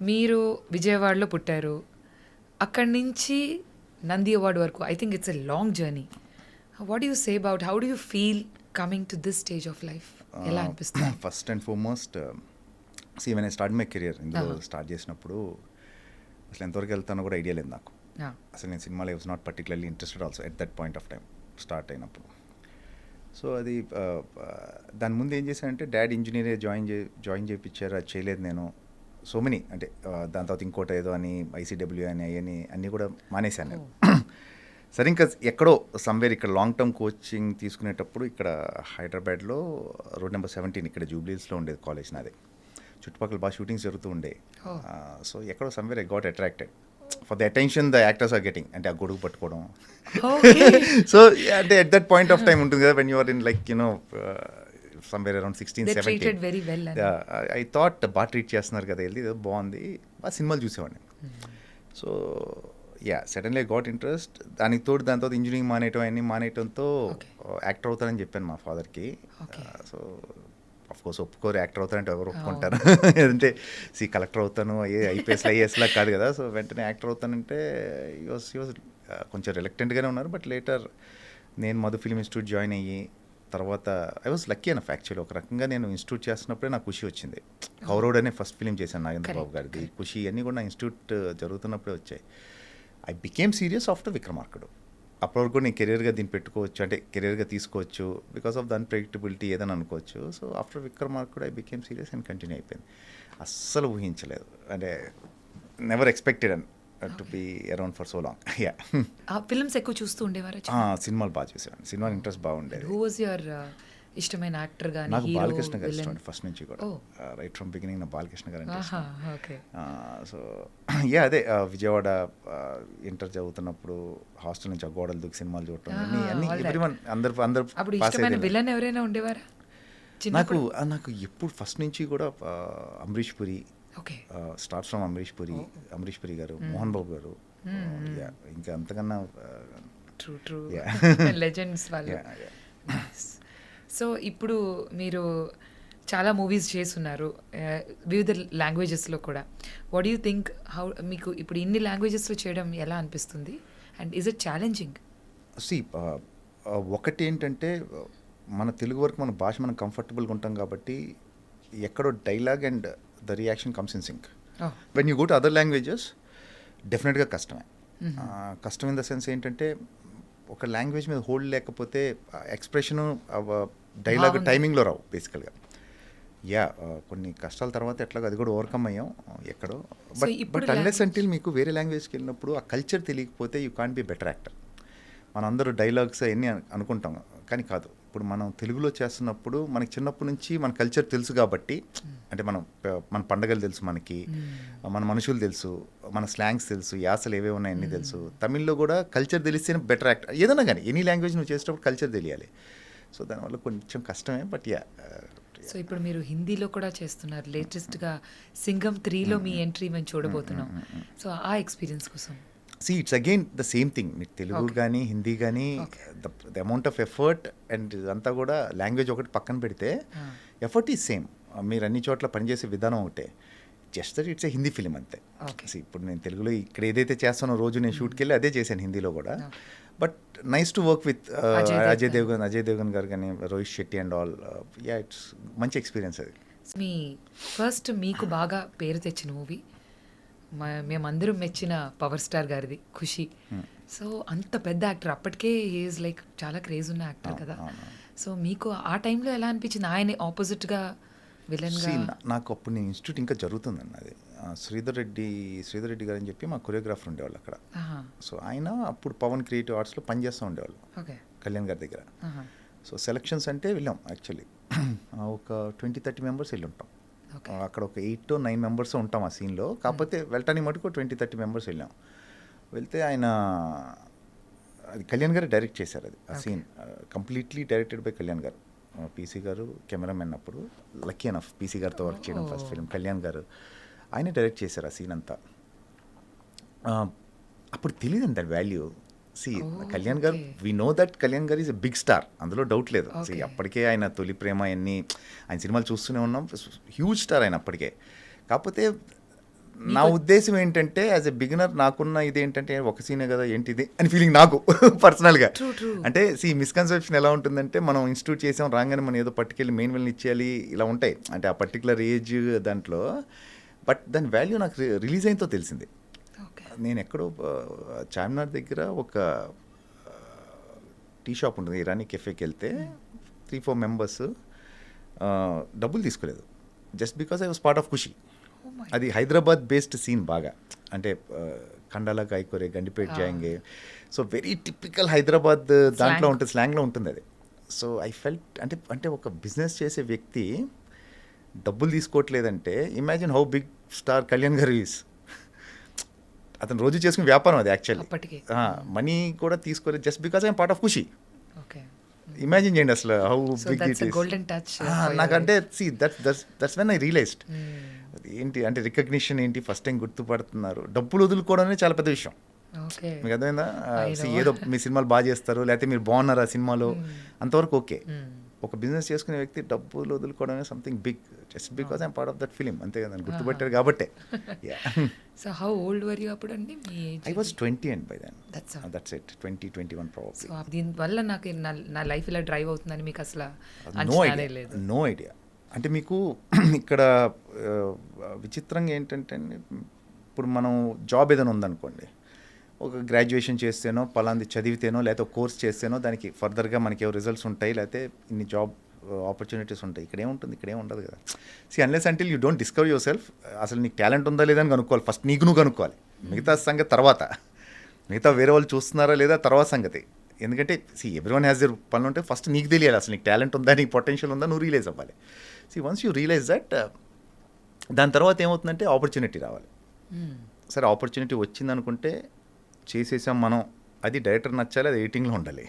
మీరు విజయవాడలో పుట్టారు, అక్కడి నుంచి నంది అవార్డు వరకు. I think it's a long journey. What you say about how do you feel coming to this stage of life? ఎలా అనిపిస్తుంది? First and foremost when I start my career ఇందులో start చేసినప్పుడు అసలు ఎంతవరకు వెళ్తానో కూడా ఐడియా లేదు నాకు. అసలు నేను సినిమాలో I was not particularly interested also at that point of time start అయినప్పుడు. సో అది దాని ముందు ఏం చేశానంటే డాడీ ఇంజనీర్ జాయిన్ చేయించారు, అది చేయలేదు నేను. సో మెనీ అంటే దాని తర్వాత ఇంకోటి ఏదో అని ఐసీడబ్ల్యూ అని అవన్నీ అన్నీ కూడా మానేశాను నేను. సరే ఇంకా ఎక్కడో సమ్వేర్ ఇక్కడ లాంగ్ టర్మ్ కోచింగ్ తీసుకునేటప్పుడు ఇక్కడ హైదరాబాద్లో రోడ్ నెంబర్ 17 ఇక్కడ జూబ్లీస్లో ఉండేది కాలేజ్ నాది. చుట్టుపక్కల బాగా షూటింగ్స్ జరుగుతూ ఉండే. సో ఎక్కడో somewhere I got attracted for the attention the actors are getting, అంటే ఆ గొడుగు పట్టుకోవడం. సో అంటే at that point of time ఉంటుంది కదా when you are in like you know somewhere around 16-17. I thought బాగా ట్రీట్ చేస్తున్నారు కదా, వెళ్ళి ఏదో బాగుంది, బాగా సినిమాలు చూసేవాడిని. So suddenly got interest. దానికి తోడు దాని తర్వాత ఇంజనీరింగ్ మానేయటంతో యాక్టర్ అవుతానని చెప్పాను మా ఫాదర్కి. సో అఫ్కోర్స్ ఒప్పుకోరు, యాక్టర్ అవుతానంటే ఎవరు ఒప్పుకుంటారు? అంటే కలెక్టర్ అవుతాను, ఐఏఎస్లా కాదు కదా. సో వెంటనే యాక్టర్ అవుతానంటే ఈ వాజ్ కొంచెం రిలక్టెంట్గానే ఉన్నారు. బట్ లేటర్ నేను మధు ఫిల్మ్ ఇన్స్టిట్యూట్ జాయిన్ అయ్యి తర్వాత I was lucky enough actually. ఒక రకంగా నేను ఇన్స్టిట్యూట్ చేస్తున్నప్పుడే నాకు ఖుషి వచ్చింది. కౌరవుడ్ అనే ఫస్ట్ ఫిల్మ్ చేశాను నాగేంద్ర బాబు గారిది. ఖుషి అన్నీ కూడా నా ఇన్స్టిట్యూట్ జరుగుతున్నప్పుడే వచ్చాయి. ఐ బికేమ్ సీరియస్ ఆఫ్టర్ విక్రమార్కుడు. అప్పటి వరకు నేను కెరీర్గా దీన్ని పెట్టుకోవచ్చు, అంటే కెరీర్గా తీసుకోవచ్చు బికాస్ ఆఫ్ ద అన్ప్రెడిక్టబిలిటీ ఏదని అనుకోవచ్చు. So after Vikramarkudu I became serious and continue అయిపోయింది. అస్సలు ఊహించలేదు, అంటే never expected and to be around for so long. Films ఎక్కువ చూస్తూ ఉండేవారు? సినిమాలు బాగా చూసేవాడిని, సినిమాలు ఇంట్రెస్ట్ బాగుండేది. హూ వాజ్ యువర్ ఇష్టమైన యాక్టర్ గాని? నాకు బాలకృష్ణ గారు ఇష్టం ఫస్ట్ నుంచి కూడా. రైట్ ఫ్రమ్ బిగినింగ్ నా బాలకృష్ణ గారు అంటే ఇష్టం. సో అదే విజయవాడ ఇంటర్ చదువుతున్నప్పుడు హాస్టల్ నుంచి గోడలు దూకి సినిమాలు చూడటం అన్ని ఎవ్రీవన్ అందరు విలన్ ఎవరైనా ఉండేవారా? నాకు ఎప్పుడు ఫస్ట్ నుంచి కూడా అమరీష్ పురి, స్టార్ట్ ఫ్రమ్ అమరీష్ పురి గారు, మోహన్ బాబు గారు, ఇంకా అంతకన్నా లెజెండ్స్ వాళ్ళు. సో ఇప్పుడు మీరు చాలా మూవీస్ చేస్తున్నారు వివిధ లాంగ్వేజెస్లో కూడా. వాట్ యూ థింక్ హౌ మీకు ఇప్పుడు ఇన్ని లాంగ్వేజెస్లో చేయడం ఎలా అనిపిస్తుంది అండ్ ఈజ్ ఇట్ ఛాలెంజింగ్? ఒకటి ఏంటంటే మన తెలుగు వరకు మన భాష మనం కంఫర్టబుల్గా ఉంటాం కాబట్టి ఎక్కడో dialogue and the reaction comes in sync. When you go to other languages డెఫినెట్గా కష్టమే. కష్టం ఇన్ ద సెన్స్ ఏంటంటే ఒక లాంగ్వేజ్ మీద హోల్డ్ లేకపోతే ఎక్స్ప్రెషను డైలాగ్ టైమింగ్లో రావు బేసికల్గా. కొన్ని కష్టాల తర్వాత ఎట్లాగో అది కూడా ఓవర్కమ్ అయ్యాం ఎక్కడో. బట్ అన్లెస్ అంటిల్ మీకు వేరే లాంగ్వేజ్కి వెళ్ళినప్పుడు ఆ కల్చర్ తెలియకపోతే you can't be better actor. మనం అందరూ డైలాగ్స్ అవన్నీ అనుకుంటాం కానీ కాదు. ఇప్పుడు మనం తెలుగులో చేస్తున్నప్పుడు మనకి చిన్నప్పటి నుంచి మన కల్చర్ తెలుసు కాబట్టి, అంటే మన పండగలు తెలుసు, మనకి మన మనుషులు తెలుసు, మన స్లాంగ్స్ తెలుసు, యాసలు ఏవే ఉన్నాయి అన్నీ తెలుసు. తమిళ్లో కూడా కల్చర్ తెలిస్తేనే బెటర్ యాక్టర్. ఏదైనా కానీ ఎనీ లాంగ్వేజ్ నువ్వు చేసేటప్పుడు కల్చర్ తెలియాలి. సో దానివల్ల కొంచెం కష్టమే. బట్ సో ఇప్పుడు మీరు హిందీలో కూడా చేస్తున్నారు. లేటెస్ట్గా సింగం 3లో మీ ఎంట్రీ మేము చూడబోతున్నాం. సో ఆ ఎక్స్పీరియన్స్ కోసం it's again the same thing. మీకు తెలుగు కానీ హిందీ కానీ the amount of effort and ఇదంతా కూడా లాంగ్వేజ్ ఒకటి పక్కన పెడితే ఎఫర్ట్ ఈజ్ సేమ్. మీరు అన్ని చోట్ల పనిచేసే విధానం ఒకటే. Just that it's a Hindi film అంతే. ఇప్పుడు నేను తెలుగులో ఇక్కడ ఏదైతే చేస్తానో రోజు నేను షూట్కి వెళ్ళి అదే చేశాను హిందీలో కూడా. But nice to work with Ajay Devgan గారు కానీ Rohit Shetty and all. It's మంచి ఎక్స్పీరియన్స్ అది. మీ ఫస్ట్ మీకు బాగా పేరు తెచ్చిన మూవీ మేమందరం మెచ్చిన పవర్ స్టార్ గారిది ఖుషి. సో అంత పెద్ద యాక్టర్, అప్పటికే ఈజ్ లైక్ చాలా క్రేజ్ ఉన్న యాక్టర్ కదా. సో మీకు ఆ టైంలో ఎలా అనిపించింది ఆయన ఆపోజిట్గా విలన్గా? నాకు అప్పుడు నేను ఇన్స్టిట్యూట్ ఇంకా జరుగుతుందండి అది. శ్రీధర్ రెడ్డి గారు అని చెప్పి మా కొరియోగ్రాఫర్ ఉండేవాళ్ళు అక్కడ. సో ఆయన అప్పుడు పవన్ క్రియేటివ్ ఆర్ట్స్లో పనిచేస్తూ ఉండేవాళ్ళు కళ్యాణ్ గారి దగ్గర. సో సెలక్షన్స్ అంటే వెళ్ళాం యాక్చువల్లీ. ఒక 20-30 మెంబర్స్ వెళ్ళి ఉంటాం అక్కడ. ఒక 8-9 మెంబర్స్ ఉంటాం ఆ సీన్లో. కాకపోతే వెళ్ళటానికి మటుకు 20-30 మెంబర్స్ వెళ్ళాం. వెళ్తే ఆయన అది కళ్యాణ్ గారు డైరెక్ట్ చేశారు అది. ఆ scene completely directed by Kalyan గారు. పీసీ గారు కెమెరామెన్. అప్పుడు లక్కీ ఎనఫ్ పీసీ గారితో వర్క్ చేయడం ఫస్ట్ ఫిల్మ్. కళ్యాణ్ గారు ఆయన డైరెక్ట్ చేశారు ఆ సీన్ అంతా. అప్పుడు తెలియదండి దాని వాల్యూ. కళ్యాణ్ గారు, వీ నో దట్ కళ్యాణ్ గారు ఈజ్ ఎ బిగ్ స్టార్, అందులో డౌట్ లేదు. అప్పటికే ఆయన తొలి ప్రేమ అన్నీ ఆయన సినిమాలు చూస్తూనే ఉన్నాం. హ్యూజ్ స్టార్ ఆయన అప్పటికే. కాకపోతే నా ఉద్దేశం ఏంటంటే యాజ్ ఎ బిగినర్ నాకున్న ఇదేంటంటే ఒక సీనే కదా ఏంటిది అని ఫీలింగ్ నాకు పర్సనల్గా. అంటే మిస్కన్సెప్షన్ ఎలా ఉంటుందంటే మనం ఇన్స్టిట్యూట్ చేసాం రాగానే మనం ఏదో పట్టుకెళ్ళి మెయిన్ వెళ్ళి ఇచ్చేయాలి ఇలా ఉంటాయి అంటే ఆ పర్టికులర్ ఏజ్ దాంట్లో. బట్ దాని వాల్యూ నాకు రిలీజ్ అయినతో తెలిసింది. నేను ఎక్కడో చార్మినార్ దగ్గర ఒక టీ షాప్ ఉంటుంది, ఇరానీ కెఫేకి వెళ్తే 3-4 మెంబర్స్ డబ్బులు తీసుకోలేదు just because I was part of Kushi. అది హైదరాబాద్ బేస్డ్ సీన్ బాగా అంటే కండాలా కాయకూరే గండిపేట్ జాయింగే. సో వెరీ టిపికల్ హైదరాబాద్ దాంట్లో ఉంటుంది, స్లాంగ్లో ఉంటుంది అది. సో ఐ ఫెల్ట్ అంటే అంటే ఒక బిజినెస్ చేసే వ్యక్తి డబ్బులు తీసుకోవట్లేదంటే imagine how big star Kalyan garu is. అతను రోజు చేసుకునే వ్యాపారం అది యాక్చువల్లీ. మనీ కూడా తీసుకోలేదు just because I'm part of Kushi. Imagine చేయండి అసలు హౌ బిగ్ ఇట్ ఈస్. నాకంటే దట్స్ వెన్ ఐ రియలైజ్డ్ ఏంటి అంటే రికగ్నిషన్ ఏంటి, ఫస్ట్ టైం గుర్తుపడుతున్నారు. డబ్బులు వదులుకోవడం అనేది చాలా పెద్ద విషయం. మీకు అర్థమైందా? ఏదో మీ సినిమాలు బాగా చేస్తారు లేకపోతే మీరు బాగున్నారు ఆ సినిమాలో అంతవరకు ఓకే. ఒక బిజినెస్ చేసుకునే వ్యక్తి డబ్బులు వదులుకోవడం అనేది something big just because I'm part of that film. అంతే కదా, గుర్తుపట్టారు కాబట్టే. So how old were you అప్పుడు అండి? I was 20 and by then that's it 20-21 probably. సో దీనివల్ల నాకు నా లైఫ్ ఇలా డ్రైవ్ అవుతుందని మీకు అసలు నో ఐడియా. అంటే మీకు ఇక్కడ విచిత్రంగా ఏంటంటే ఇప్పుడు మనం జాబ్ ఏదైనా ఉందనుకోండి, ఒక గ్రాడ్యుయేషన్ చేస్తేనో పలాంది చదివితేనో లేకపోతే ఒక కోర్స్ చేస్తేనో దానికి ఫర్దర్గా మనకి ఏవో రిజల్ట్స్ ఉంటాయి లేకపోతే ఇన్ని జాబ్ ఆపర్చునిటీస్ ఉంటాయి. ఇక్కడ ఏముంటుంది, ఇక్కడ ఏముండదు కదా. Unless until you don't discover your self. అసలు నీకు టాలెంట్ ఉందా లేదా అని కనుక్కోవాలి ఫస్ట్, నీకు నువ్వు కనుక్కోవాలి. మిగతా సంగతి తర్వాత, మిగతా వేరే వాళ్ళు చూస్తున్నారా లేదా తర్వాత సంగతి. ఎందుకంటే ఎవ్రీవన్ హ్యాస్ దేర్ పనులు ఉంటే ఫస్ట్ నీకు తెలియాలి అసలు నీకు టాలెంట్ ఉందా, నీకు పొటెన్షియల్ ఉందా, నువ్వు రియలైజ్ అవ్వాలి. వన్స్ యూ రియలైజ్ దట్ దాని తర్వాత ఏమవుతుందంటే ఆపర్చునిటీ రావాలి. సరే ఆపర్చునిటీ వచ్చింది అనుకుంటే చేసేసాం మనం, అది డైరెక్టర్ నచ్చాలి, అది ఎడిటింగ్లో ఉండాలి.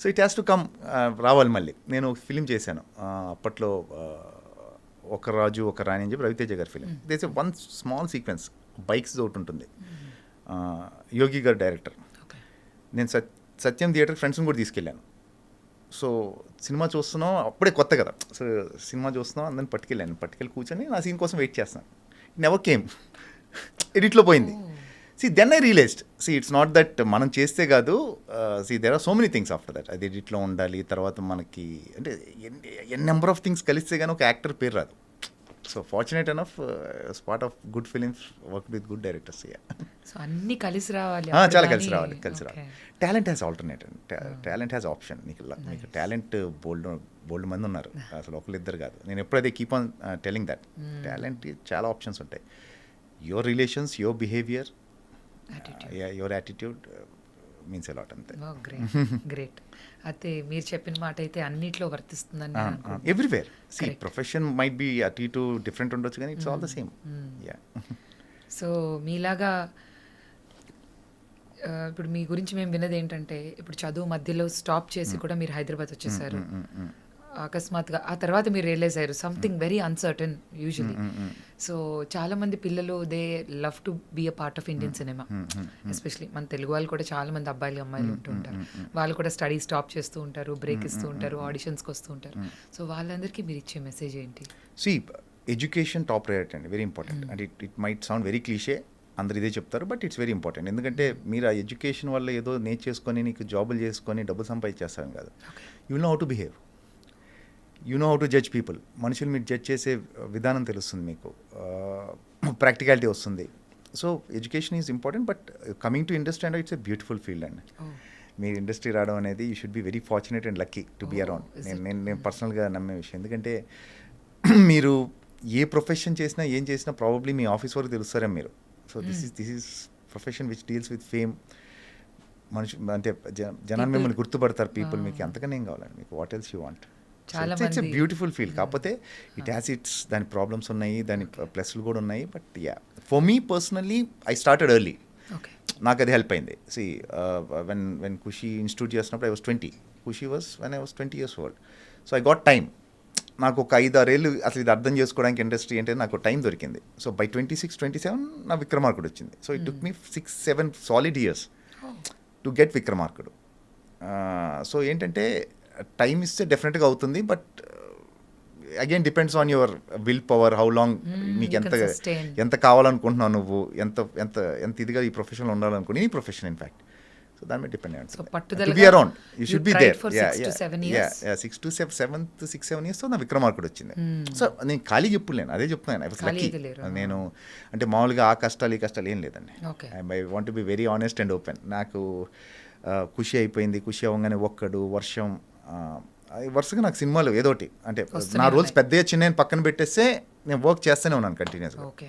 So it has to come, రావాలి. మళ్ళీ నేను ఒక ఫిలిం చేశాను అప్పట్లో, ఒక రాజు ఒక రాణి అని చెప్పి రవితేజ గారి film. There's one small sequence bikes ఒకటి ఉంటుంది, యోగి గారు డైరెక్టర్. నేను సత్యం థియేటర్ ఫ్రెండ్స్ని కూడా తీసుకెళ్ళాను. సో సినిమా చూస్తున్నాం, అప్పుడే కొత్త కదా, సో సినిమా చూస్తున్నాం అందరిని పట్టుకెళ్ళి కూర్చొని నా సీన్ కోసం వెయిట్ చేస్తాను. నెవర్ కేమ్, ఎడిట్లో పోయింది. Then I realised it's not that మనం చేస్తే కాదు, there are so many things after that. అది ఎడిట్లో ఉండాలి, తర్వాత మనకి అంటే నెంబర్ ఆఫ్ థింగ్స్ కలిస్తే కానీ ఒక యాక్టర్ పేరు రాదు. So fortunate enough part of good films, work with good directors. So అన్నీ కలిసి రావాలి, చాలా కలిసి రావాలి. Talent has alternative, talent has option. మీకు టాలెంట్ బోల్డ్ మంది ఉన్నారు, అసలు ఒకళ్ళిద్దరు కాదు. నేను ఎప్పుడైతే keep on telling that talent చాలా ఆప్షన్స్ ఉంటాయి. Your relations, your behaviour, your attitude means a lot. అంతే. గ్రేట్. అయితే మీరు చెప్పిన మాట అయితే అన్నిట్లో వర్తిస్తుందని ఎవ్రీవేర్. ప్రొఫెషన్ మైట్ బి అటు ఇటు డిఫరెంట్ ఉండొచ్చు కానీ it's all the same. So మీలాగా ఇప్పుడు మీ గురించి మేము విన్నది ఏంటంటే ఇప్పుడు చదువు మధ్యలో స్టాప్ చేసి కూడా మీరు హైదరాబాద్ వచ్చేసారు అకస్మాత్తుగా. ఆ తర్వాత మీరు రియలైజ్ అయ్యారు something very uncertain usually. So చాలా మంది పిల్లలు they love to be a part of Indian cinema, especially మన తెలుగు వాళ్ళు కూడా చాలా మంది అబ్బాయిలు అమ్మాయిలు ఉంటూ ఉంటారు. వాళ్ళు కూడా స్టడీ స్టాప్ చేస్తూ ఉంటారు, బ్రేక్ ఇస్తూ ఉంటారు, ఆడిషన్స్కి వస్తూ ఉంటారు. సో వాళ్ళందరికీ మీరు ఇచ్చే మెసేజ్ ఏంటి? ఎడ్యుకేషన్ టాప్ ప్రయారిటీ అండి, very important. And it might sound very cliche, అందరు ఇదే చెప్తారు, బట్ ఇట్స్ వెరీ ఇంపార్టెంట్. ఎందుకంటే మీరు ఆ ఎడ్యుకేషన్ వల్ల ఏదో నేర్చేసుకొని నీకు జాబులు చేసుకొని డబ్బులు సంపాదించేస్తాను కాదు. You will know how to behave, you know how to judge people. మనుషులు మీరు జడ్జ్ చేసే విధానం తెలుస్తుంది, మీకు ప్రాక్టికాలిటీ వస్తుంది. So education is important. But coming to industry and it's a beautiful field అండి. మీరు ఇండస్ట్రీ రావడం అనేది you should be very fortunate and lucky to be around. నేను పర్సనల్గా నమ్మే విషయం. ఎందుకంటే మీరు ఏ ప్రొఫెషన్ చేసినా ఏం చేసినా ప్రాబబ్లీ మీ ఆఫీస్ వరకు తెలుస్తారే మీరు. So this is profession which deals with fame. మనిషి అంటే జనాన్ని మిమ్మల్ని గుర్తుపడతారు పీపుల్. మీకు అంతకనే ఏం కావాలండి, మీకు what else you want. It's a beautiful feel. కాకపోతే ఇట్ హ్యాస్ ఇట్స్ దాని ప్రాబ్లమ్స్ ఉన్నాయి, దాని ప్లస్లు కూడా ఉన్నాయి. But for me personally I started early. నాకు అది హెల్ప్ అయింది. వెన్ ఖుషి ఇన్స్టిట్యూట్ చేసినప్పుడు I was 20, Kushi was when I was 20 years old. So I got time. నాకు ఒక 5-6 ఏళ్ళు అసలు ఇది అర్థం చేసుకోవడానికి ఇండస్ట్రీ ఏంటంటే నాకు టైం దొరికింది. సో బై 26-27 నా విక్రమార్కుడు వచ్చింది. So it took me 6-7 solid years to get again depends on your will power, how long నీకు you ఎంత can sustain. ఎంత కావాలనుకుంటున్నావు నువ్వు, ఎంత ఎంత ఎంత ఇదిగా ఈ ప్రొఫెషన్లో ఉండాలనుకుని, ఈ ప్రొఫెషన్ ఇన్ఫ్యాక్ట్. సో దాని మీద డిపెండ్ So, అయ్యి పట్టుదలగా be around, you you should be tried there. for 6 to 7 years. 6 to 7 years నా విక్రమార్కుడు వచ్చింది. సో నేను ఖాళీగా ఎప్పుడు లేను, అదే చెప్తున్నాను. I was lucky. ఖాళీగా లేరు. నేను అంటే మామూలుగా ఆ కష్టాలు ఈ కష్టాలు ఏం లేదండి. Okay. I want be very honest and open. నాకు ఖుషి అయిపోయింది, ఖుషి అవ్వగానే ఒక్కడు వర్షం, వరుసగా నాకు సినిమాలు ఏదోటి అంటే వస్తూనే నా రోల్స్ ఉన్నాయి. పెద్దగా చిన్న పక్కన పెట్టేస్తే నేను వర్క్ చేస్తూనే ఉన్నాను కంటిన్యూస్గా. ఓకే